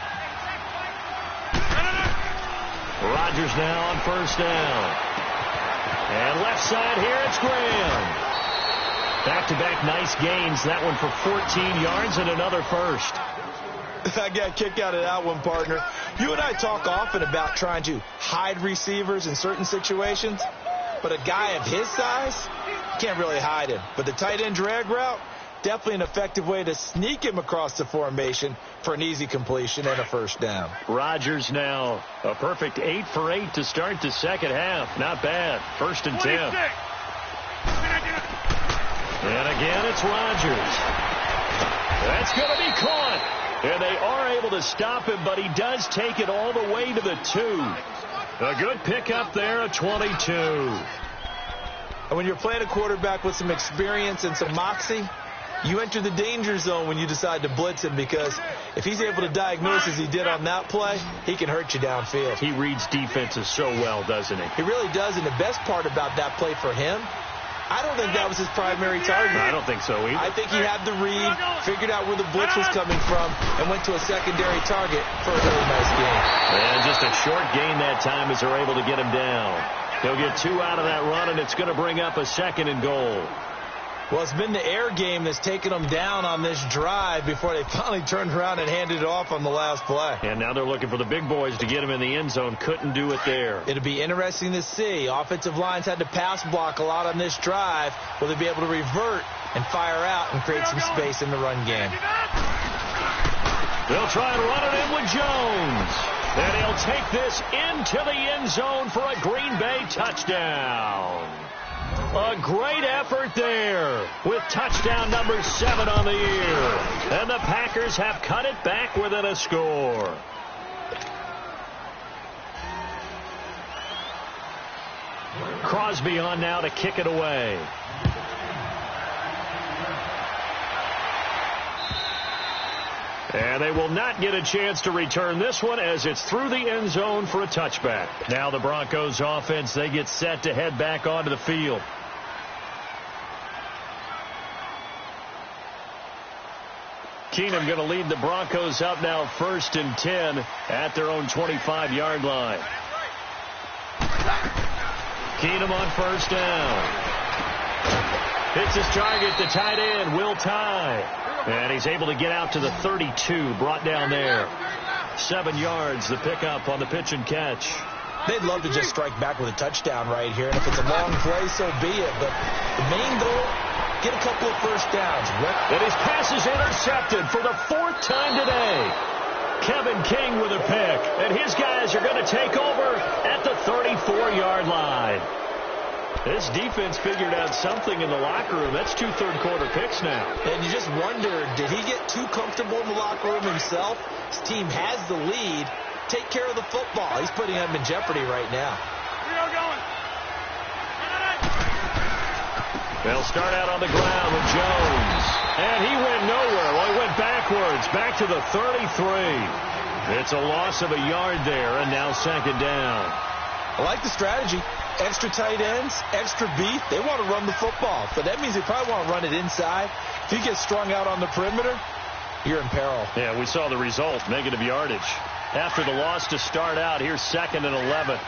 Rodgers now on first down. And left side here, it's Graham. Back-to-back nice gains. That one for 14 yards and another first. I got a kick out of that one, partner. You and I talk often about trying to hide receivers in certain situations, but a guy of his size, you can't really hide him. But the tight end drag route, definitely an effective way to sneak him across the formation for an easy completion and a first down. Rodgers now a perfect 8 for 8 to start the second half. Not bad. 1st and 10. And again, it's Rodgers. That's going to be caught. And they are able to stop him, but he does take it all the way to the 2. A good pickup there at 22. And when you're playing a quarterback with some experience and some moxie, you enter the danger zone when you decide to blitz him, because if he's able to diagnose as he did on that play, he can hurt you downfield. He reads defenses so well, doesn't he? He really does, and the best part about that play for him, I don't think that was his primary target. I don't think so either. I think he had the read, figured out where the blitz was coming from, and went to a secondary target for a really nice gain. And just a short gain that time as they're able to get him down. He'll get 2 out of that run, and it's going to bring up a 2nd and goal. Well, it's been the air game that's taken them down on this drive before they finally turned around and handed it off on the last play. And now they're looking for the big boys to get him in the end zone. Couldn't do it there. It'll be interesting to see. Offensive lines had to pass block a lot on this drive. Will they be able to revert and fire out and create some space in the run game? They'll try and run it in with Jones. And he'll take this into the end zone for a Green Bay touchdown. A great effort there with touchdown number 7 on the year. And the Packers have cut it back within a score. Crosby on now to kick it away. And they will not get a chance to return this one as it's through the end zone for a touchback. Now the Broncos offense, they get set to head back onto the field. Keenum going to lead the Broncos up now 1st and 10 at their own 25-yard line. Keenum on first down. Hits his target, the tight end, Will Tye. And he's able to get out to the 32, brought down there. 7 yards, the pickup on the pitch and catch. They'd love to just strike back with a touchdown right here. And if it's a long play, so be it. But the main goal, get a couple of first downs. And his pass is intercepted for the 4th time today. Kevin King with a pick. And his guys are going to take over at the 34-yard line. This defense figured out something in the locker room. That's 2 third-quarter picks now. And you just wonder, did he get too comfortable in the locker room himself? His team has the lead. Take care of the football. He's putting them in jeopardy right now. They'll start out on the ground with Jones. And he went nowhere. Well, he went backwards, back to the 33. It's a loss of a yard there, and now second down. I like the strategy. Extra tight ends, extra beef. They want to run the football. So that means they probably want to run it inside. If you get strung out on the perimeter, you're in peril. Yeah, we saw the result, negative yardage. After the loss to start out, here's 2nd and 11.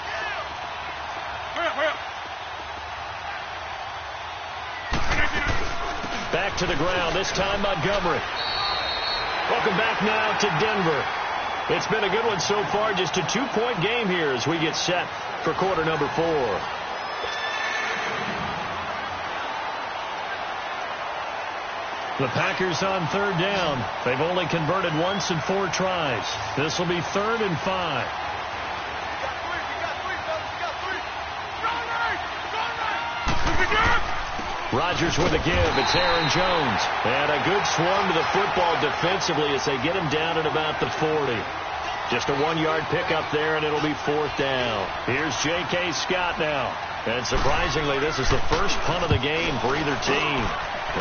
Back to the ground, this time Montgomery. Welcome back now to Denver. It's been a good one so far, just a 2-point game here as we get set for quarter number 4. The Packers on 3rd down. They've only converted once in 4 tries. This will be 3rd and 5. Rodgers with a give. It's Aaron Jones. And a good swarm to the football defensively as they get him down at about the 40. Just a 1-yard pickup there, and it'll be 4th down. Here's J.K. Scott now. And surprisingly, this is the first punt of the game for either team.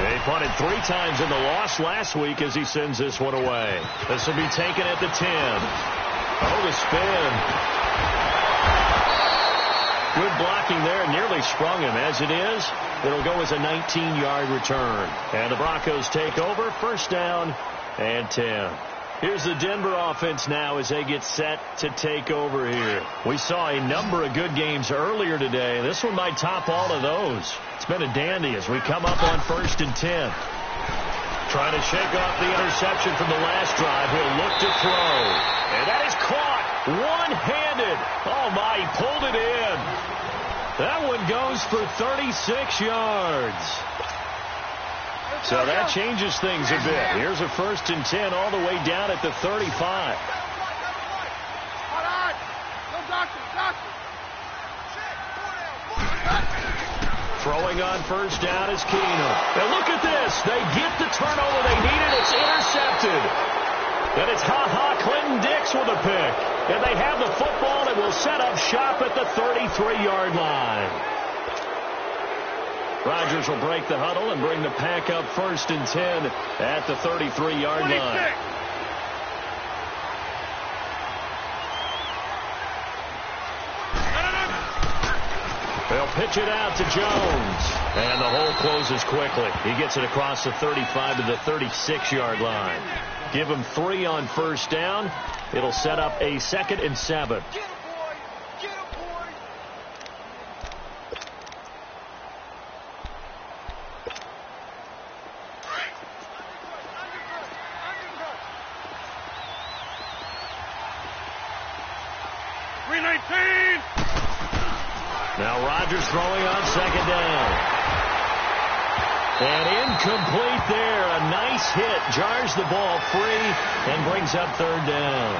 They punted 3 times in the loss last week as he sends this one away. This will be taken at the 10. Oh, the spin. Good blocking there, nearly sprung him. As it is, it'll go as a 19-yard return. And the Broncos take over, 1st down and 10. Here's the Denver offense now as they get set to take over here. We saw a number of good games earlier today. This one might top all of those. It's been a dandy as we come up on 1st and 10. Trying to shake off the interception from the last drive. He'll look to throw. And that is caught one-handed. Oh, my, he pulled it in. That one goes for 36 yards. So that changes things a bit. Here's a 1st and 10 all the way down at the 35. Throwing on 1st down is Keenum. And look at this. They get the turnover they needed. It's intercepted. And it's Clinton Dix with a pick. And they have the football and will set up shop at the 33-yard line. Rodgers will break the huddle and bring the pack up 1st and 10 at the 33-yard line. They'll pitch it out to Jones. And the hole closes quickly. He gets it across the 35 to the 36-yard line. Give him 3 on 1st down. It'll set up a 2nd and 7. Now Rodgers throwing on 2nd down. And incomplete there. A nice hit. Jars the ball free and brings up 3rd down.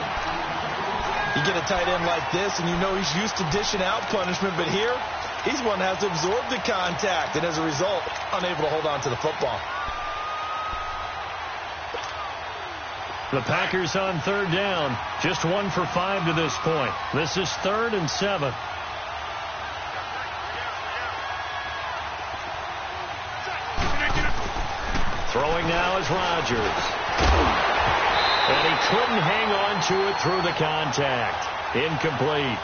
You get a tight end like this, and you know he's used to dishing out punishment, but here, he's one that has to absorb the contact, and as a result, unable to hold on to the football. The Packers on 3rd down. Just 1 for 5 to this point. This is 3rd and 7. Throwing now is Rodgers. And he couldn't hang on to it through the contact. Incomplete.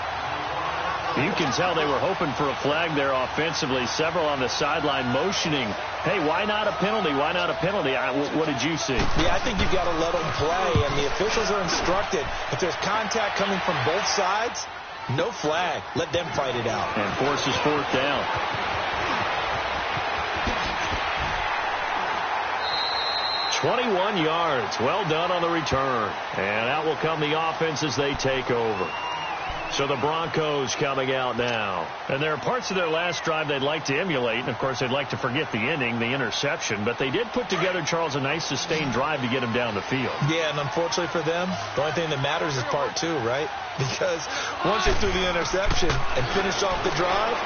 You can tell they were hoping for a flag there offensively. Several on the sideline motioning, hey, why not a penalty? Why not a penalty? What did you see? Yeah, I think you've got to let them play, and the officials are instructed. If there's contact coming from both sides, no flag. Let them fight it out. And forces 4th down. .21 yards. Well done on the return. And out will come the offense as they take over. So the Broncos coming out now. And there are parts of their last drive they'd like to emulate. And, of course, they'd like to forget the ending, the interception. But they did put together, Charles, a nice sustained drive to get him down the field. Yeah, and unfortunately for them, the only thing that matters is part 2, right? because once they threw the interception and finished off the drive,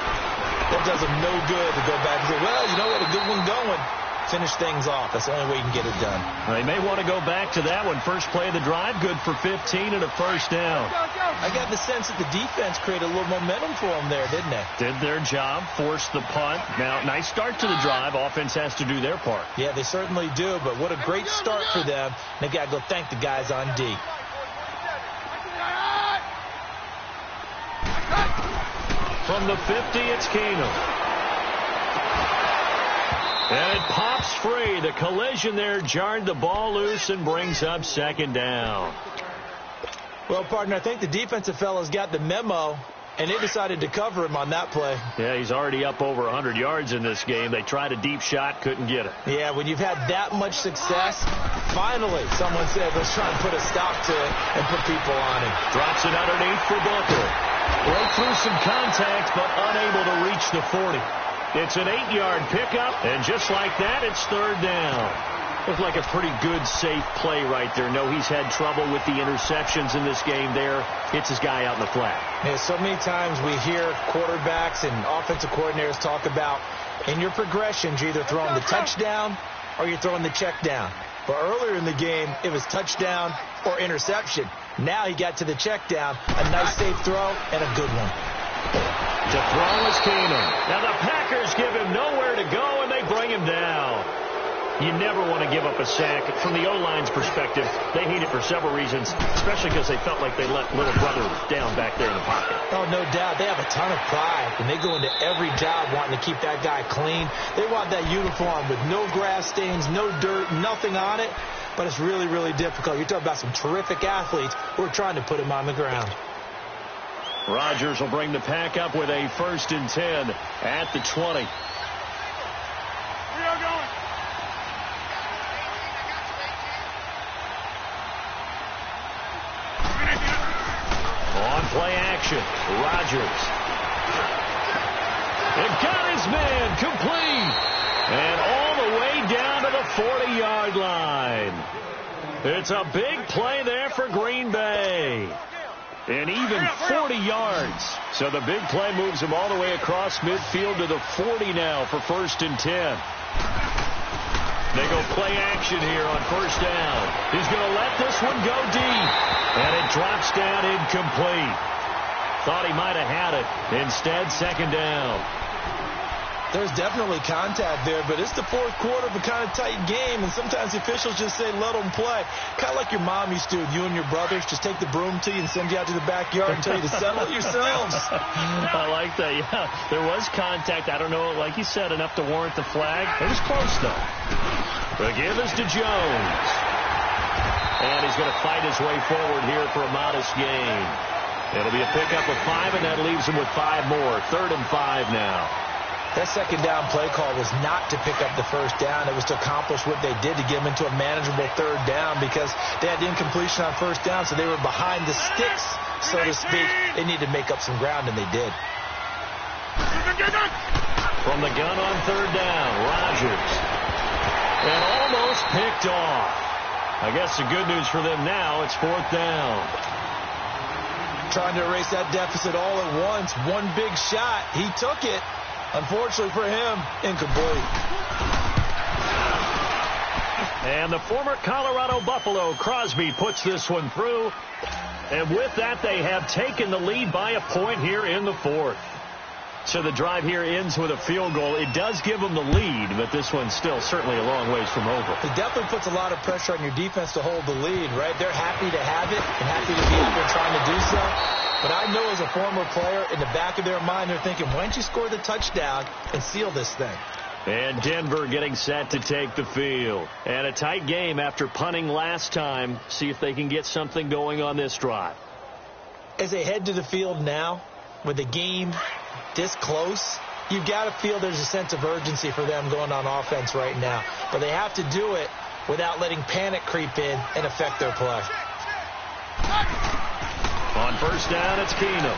that does them no good to go back and say, well, you know what, a good one going. Finish things off. That's the only way you can get it done. They may want to go back to that one. First play of the drive, good for 15 and a first down. I got the sense that the defense created a little momentum for them there, didn't they? Did their job, forced the punt. Now, nice start to the drive. Offense has to do their part. Yeah, they certainly do, but what a great start for them. They got to go thank the guys on D. From the 50, it's Keenum. And it pops free. The collision there jarred the ball loose and brings up second down. Well, partner, I think the defensive fellas got the memo, and they decided to cover him on that play. Yeah, he's already up over 100 yards in this game. They tried a deep shot, couldn't get it. Yeah, when you've had that much success, finally someone said, let's try and put a stop to it and put people on him. Drops it underneath for Booker. Broke through some contact, but unable to reach the 40. It's an 8-yard pickup, and just like that, it's third down. Looked like a pretty good, safe play right there. No, he's had trouble with the interceptions in this game there. Hits his guy out in the flat. Yeah, so many times we hear quarterbacks and offensive coordinators talk about in your progressions, you're either throwing the touchdown or you're throwing the check down. But earlier in the game, it was touchdown or interception. Now he got to the check down, a nice safe throw, and a good one. To throw is Keenum. Now the Packers give him nowhere to go, and they bring him down. You never want to give up a sack. From the O-line's perspective, they hate it for several reasons, especially because they felt like they let little brother down back there in the pocket. Oh, no doubt. They have a ton of pride, and they go into every job wanting to keep that guy clean. They want that uniform with no grass stains, no dirt, nothing on it, but it's really, really difficult. You're talking about some terrific athletes who are trying to put him on the ground. Rodgers will bring the pack up with a 1st and 10 at the 20. We are going. On play action, Rodgers. And got his man complete. And all the way down to the 40-yard line. It's a big play there for Green Bay. And even 40 yards. So the big play moves him all the way across midfield to the 40 now for 1st and 10. They go play action here on 1st down. He's going to let this one go deep. And it drops down incomplete. Thought he might have had it. Instead, 2nd down. There's definitely contact there, but it's the 4th quarter of a kind of tight game, and sometimes the officials just say, let them play. Kind of like your mom used to, you and your brothers, just take the broom to you and send you out to the backyard and tell you to settle it yourselves. I like that, yeah. There was contact. I don't know, like you said, enough to warrant the flag. It was close, though. The give is to Jones. And he's going to fight his way forward here for a modest gain. It'll be a pickup of 5, and that leaves him with 5 more. 3rd and 5 now. That 2nd down play call was not to pick up the 1st down. It was to accomplish what they did to get them into a manageable 3rd down because they had incompletion on 1st down, so they were behind the sticks, so to speak. They needed to make up some ground, and they did. From the gun on 3rd down, Rodgers. And almost picked off. I guess the good news for them now, it's 4th down. Trying to erase that deficit all at once. One big shot. He took it. Unfortunately for him, incomplete. And the former Colorado Buffalo, Crosby, puts this one through. And with that, they have taken the lead by a point here in the 4th. So the drive here ends with a field goal. It does give them the lead, but this one's still certainly a long ways from over. It definitely puts a lot of pressure on your defense to hold the lead, right? They're happy to have it and happy to be out there trying to do so. But I know as a former player, in the back of their mind, they're thinking, why don't you score the touchdown and seal this thing? And Denver getting set to take the field. And a tight game after punting last time. See if they can get something going on this drive. As they head to the field now, with the game this close, you've got to feel there's a sense of urgency for them going on offense right now. But they have to do it without letting panic creep in and affect their play. On 1st down, it's Keenum.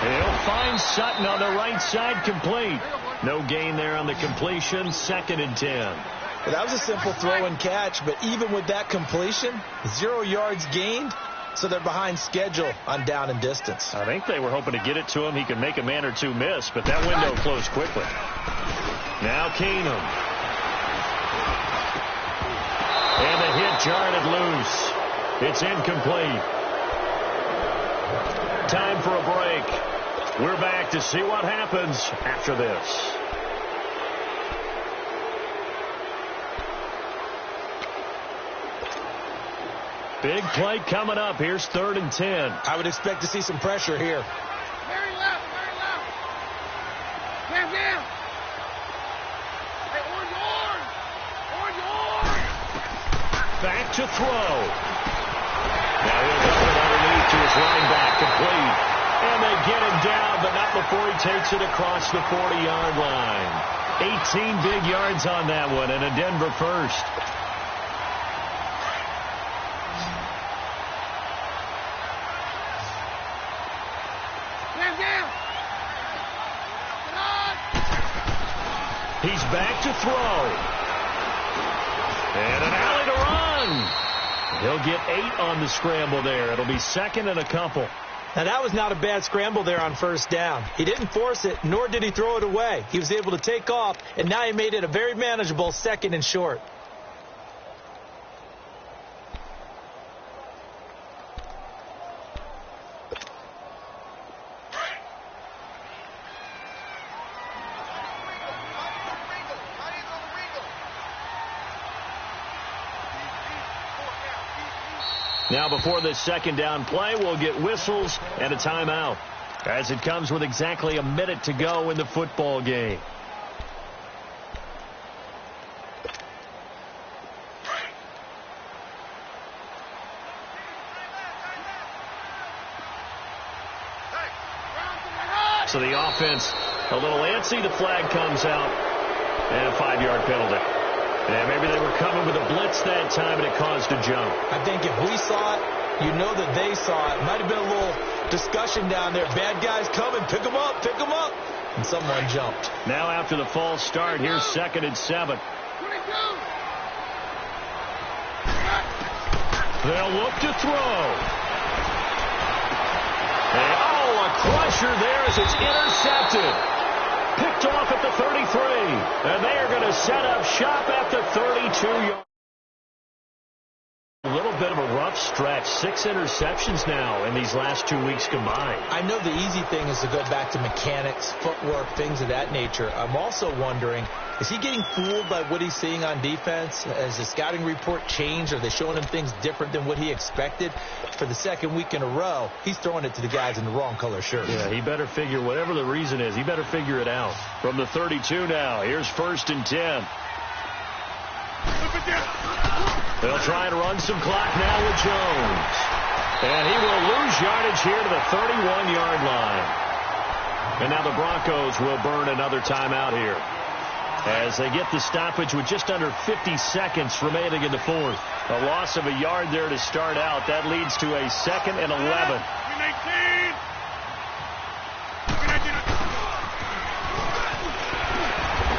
He'll find Sutton on the right side, complete. No gain there on the completion, 2nd and 10. Well, that was a simple throw and catch, but even with that completion, 0 yards gained, so they're behind schedule on down and distance. I think they were hoping to get it to him. He could make a man or two miss, but that window closed quickly. Now Keenum. And the hit jarred loose. It's incomplete. Time for a break. We're back to see what happens after this. Big play coming up. Here's 3rd and 10. I would expect to see some pressure here. Very loud, very loud. Down. Hey, orange. Back to throw. Now he'll go it underneath to his running back, complete. And they get him down, but not before he takes it across the 40-yard line. 18 big yards on that one, and a Denver first. He's back to throw. And an alley to run. He'll get 8 on the scramble there. It'll be 2nd and a couple. Now, that was not a bad scramble there on 1st down. He didn't force it, nor did he throw it away. He was able to take off, and now he made it a very manageable 2nd and short. Now, before this 2nd down play, we'll get whistles and a timeout, as it comes with exactly a minute to go in the football game. So the offense a little antsy. The flag comes out, and a 5-yard penalty. Yeah, maybe they were coming with a blitz that time, and it caused a jump. I think if we saw it, you know that they saw it. Might have been a little discussion down there. Bad guys coming. Pick them up. And someone jumped. Now after the false start, here's 2nd and 7. They'll look to throw. And, a crusher there as it's intercepted. Picked off at the 33, and they are going to set up shop at the 32-yard. A little bit of a rough stretch. 6 interceptions now in these last 2 weeks combined. I know the easy thing is to go back to mechanics, footwork, things of that nature. I'm also wondering, is he getting fooled by what he's seeing on defense? Has the scouting report changed? Are they showing him things different than what he expected? For the 2nd week in a row, he's throwing it to the guys in the wrong color shirts. Yeah, he better figure, whatever the reason is, he better figure it out. From the 32 now, here's 1st and 10. They'll try and run some clock now with Jones. And he will lose yardage here to the 31-yard line. And now the Broncos will burn another timeout here, as they get the stoppage with just under 50 seconds remaining in the 4th. A loss of a yard there to start out. That leads to a 2nd and 11.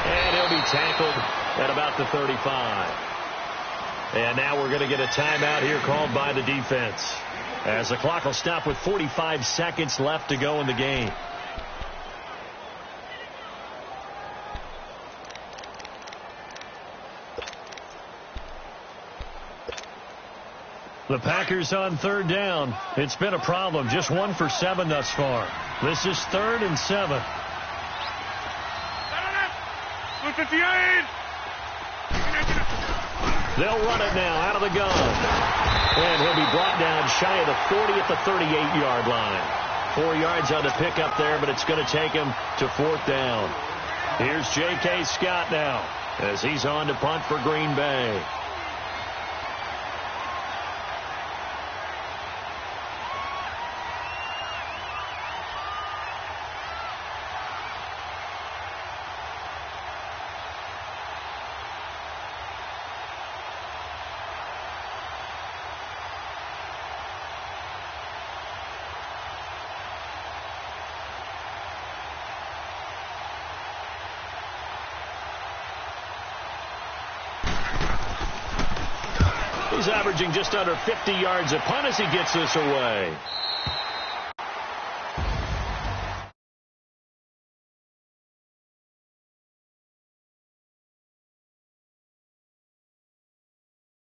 And he'll be tackled at about the 35. And now we're going to get a timeout here called by the defense, as the clock will stop with 45 seconds left to go in the game. The Packers on 3rd down. It's been a problem. Just 1 for 7 thus far. This is 3rd and 7. They'll run it now out of the gun. And he'll be brought down shy of the 40 at the 38-yard line. 4 yards on the pickup there, but it's going to take him to 4th down. Here's J.K. Scott now, as he's on to punt for Green Bay. He's averaging just under 50 yards a punt as he gets this away.